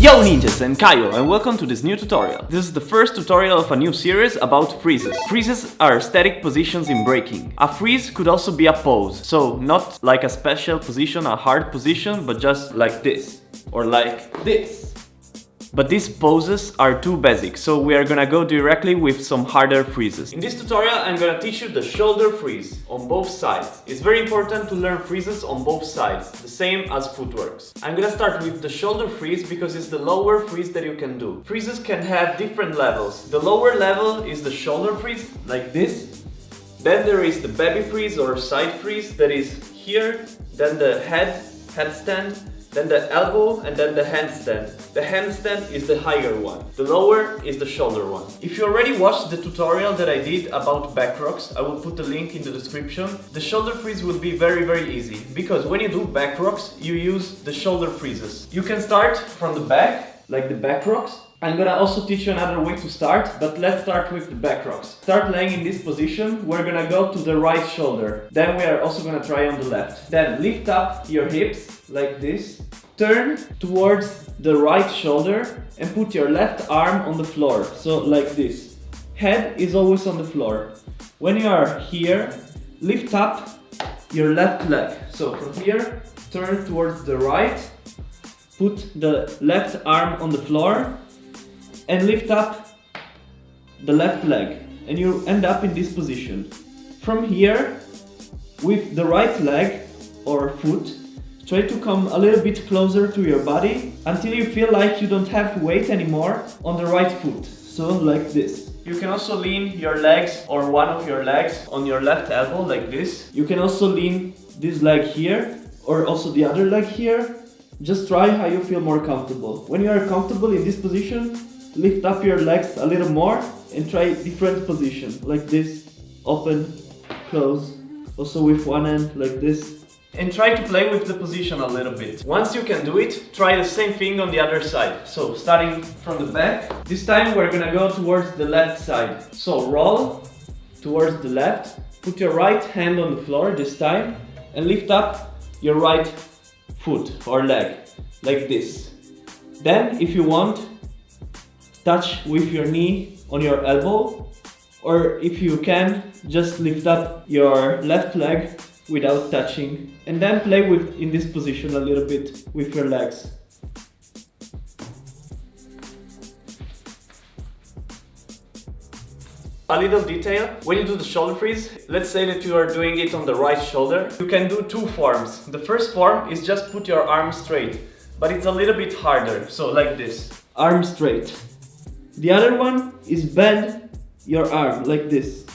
Yo ninjas, I'm Kaio and welcome to this new tutorial. This is the first tutorial of a new series about freezes. Freezes are static positions in breaking. A freeze could also be a pose, so not like a special position, a hard position, but just like this or like this. But these poses are too basic, so we are gonna go directly with some harder freezes. In this tutorial, I'm gonna teach you the shoulder freeze on both sides. It's very important to learn freezes on both sides, the same as footworks. I'm gonna start with the shoulder freeze because it's the lower freeze that you can do. Freezes can have different levels. The lower level is the shoulder freeze, like this. Then there is the baby freeze or side freeze that is here. Then the headstand. Then the elbow, and then the handstand. The handstand is the higher one. The lower is the shoulder one. If you already watched the tutorial that I did about back rocks, I will put the link in the description. The shoulder freeze will be very easy, because when you do back rocks, you use the shoulder freezes. You can start from the back, like the back rocks. I'm gonna also teach you another way to start, but let's start with the back rocks. Start laying in this position, we're gonna go to the right shoulder. Then we are also gonna try on the left. Then lift up your hips, like this. Turn towards the right shoulder and put your left arm on the floor, so like this. Head is always on the floor. When you are here, lift up your left leg. So from here, turn towards the right, put the left arm on the floor, and lift up the left leg, and you end up in this position. From here, with the right leg or foot, try to come a little bit closer to your body until you feel like you don't have weight anymore on the right foot. So like this. You can also lean your legs or one of your legs on your left elbow like this. You can also lean this leg here or also the other leg here. Just try how you feel more comfortable. When you are comfortable in this position, lift up your legs a little more and try different positions like this. Open, close, also with one hand like this. And try to play with the position a little bit. Once you can do it, try the same thing on the other side. So starting from the back, this time we're gonna go towards the left side. So roll towards the left, put your right hand on the floor this time and lift up your right foot or leg like this. Then if you want, touch with your knee on your elbow, or if you can, just lift up your left leg without touching, and then play with in this position a little bit with your legs. A little detail, when you do the shoulder freeze, let's say that you are doing it on the right shoulder, you can do two forms. The first form is just put your arm straight, but it's a little bit harder, so like this. Arm straight. The other one is bend your arm like this.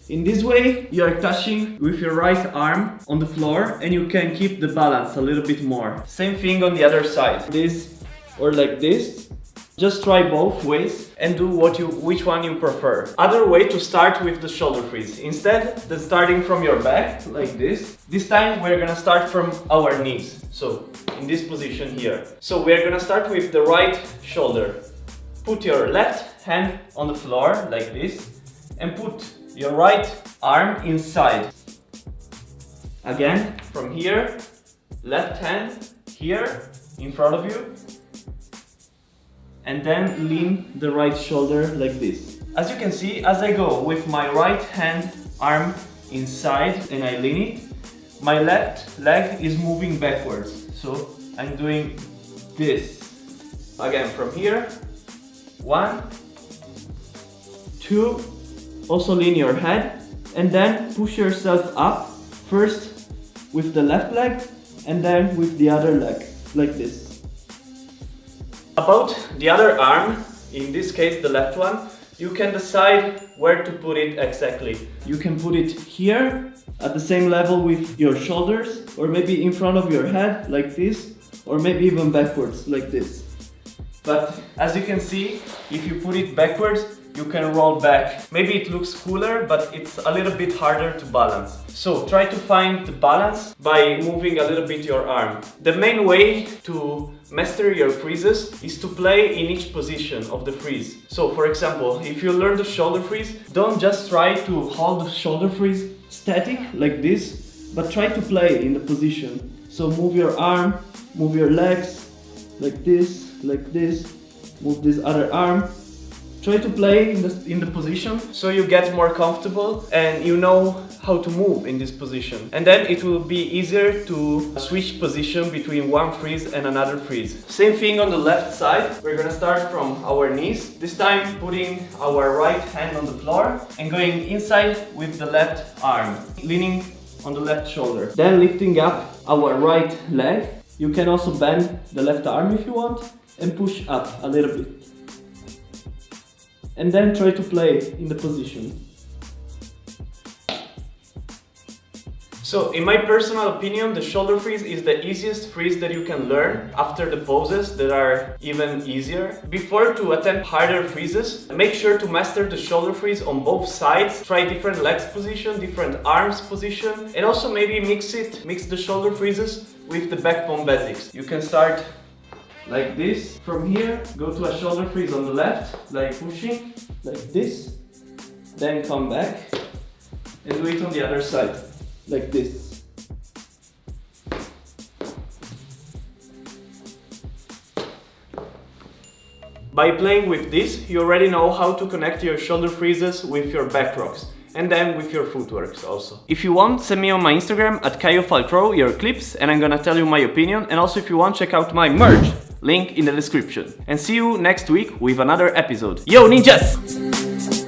In this way, you are touching with your right arm on the floor and you can keep the balance a little bit more. Same thing on the other side. This or like this. Just try both ways and do which one you prefer. Other way to start with the shoulder freeze. Instead than starting from your back, like this time we're gonna start from our knees. So, in this position here. So we're gonna start with the right shoulder. Put your left hand on the floor, like this, and put your right arm inside. Again, from here, left hand here in front of you, and then lean the right shoulder like this. As you can see, as I go with my right hand arm inside and I lean it, my left leg is moving backwards. So I'm doing this. Again, from here, 1, 2, also lean your head and then push yourself up, first with the left leg and then with the other leg, like this. About the other arm, in this case the left one, you can decide where to put it exactly. You can put it here, at the same level with your shoulders, or maybe in front of your head, like this, or maybe even backwards, like this. But as you can see, if you put it backwards, you can roll back. Maybe it looks cooler, but it's a little bit harder to balance. So try to find the balance by moving a little bit your arm. The main way to master your freezes is to play in each position of the freeze. So for example, if you learn the shoulder freeze, don't just try to hold the shoulder freeze static like this, but try to play in the position. So move your arm, move your legs like this, like this, move this other arm. Try to play in the position so you get more comfortable and you know how to move in this position. And then it will be easier to switch position between one freeze and another freeze. Same thing on the left side. We're gonna start from our knees. This time putting our right hand on the floor and going inside with the left arm, leaning on the left shoulder. Then lifting up our right leg. You can also bend the left arm if you want and push up a little bit. And then try to play in the position. So, in my personal opinion, the shoulder freeze is the easiest freeze that you can learn after the poses that are even easier. Before to attempt harder freezes, make sure to master the shoulder freeze on both sides. Try different legs position, different arms position, and also maybe mix the shoulder freezes with the backbone basics. You can start like this. From here, go to a shoulder freeze on the left, like pushing, like this. Then come back and do it on the other side, like this. By playing with this, you already know how to connect your shoulder freezes with your back rocks. And then with your footworks also. If you want, send me on my Instagram at Kaio your clips and I'm gonna tell you my opinion. And also if you want, check out my merch. Link in the description. And see you next week with another episode. Yo ninjas!